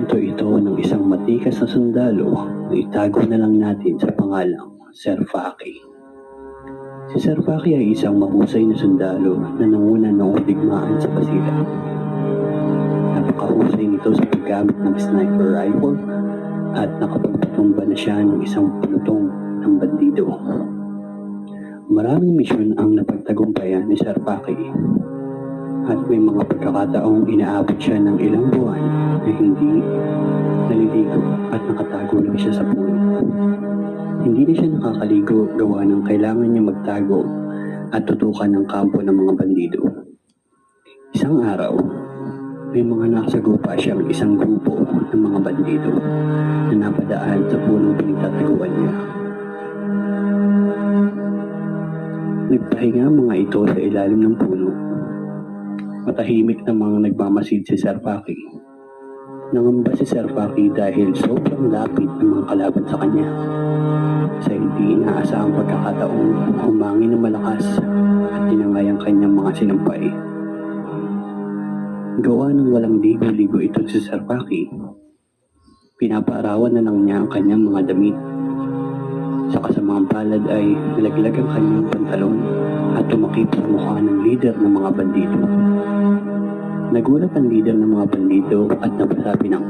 kwento ito ng isang matikas na sundalo na itago na lang natin sa pangalang Sir Faki. Si Sir Faki ay isang mahusay na sundalo na nanguna noong digmaan sa Basilan. Napakahusay nito sa paggamit ng sniper rifle at nakapagpatumba na siya ng isang pelotong ng bandido. Maraming misyon ang napagtagumpayan ni Sir Faki at may mga pagkakataong inaabot siya ng ilang buwan na hindi naliligo at nakatago lang siya sa puno. Hindi na siya nakakaligo gawa ng kailangan niya magtago at tutukan ng kampo ng mga bandido. Isang araw, may mga nasagupa siyang isang grupo ng mga bandido na napadaan sa punong pinagtataguan niya. Nagpahinga mga ito sa ilalim ng puno. Matahimik na mga nagmamasid si Sir Faki. Nangamba si Sir Faki dahil sobrang lapit ng mga kalaban sa kanya. Sa hindi inaasahang pagkakataong humangin ng malakas at tinangay ang kanyang mga sinampay. Gawa ng walang ligo-ligo ito si Sir Faki. Pinapaarawan na lang niya ang kanyang mga damit. Sa kasamang palad ay nalaglag ang kanyang pantalon at tumakip sa mukha ng leader ng mga bandido. Nagulat ang leader ng mga bandido at napasabi ng,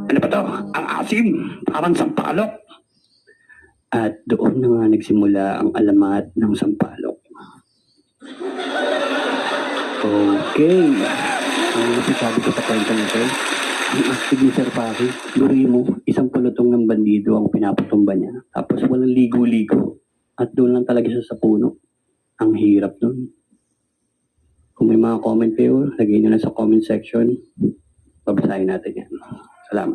ano ba to? Ang asim! Parang sampalok! At doon na nga nagsimula ang alamat ng sampalok. Okay. Ang nasasabi ko sa kwento nito, ang astig ni Sir Faki, luruin mo, isang pulutong ng bandido ang pinapatumba niya. Tapos walang ligo-ligo. At doon lang talaga siya sa puno. Ang hirap nun. Kung may mga comment kayo, lagay nyo na sa comment section. Babasahin natin yan. Salamat.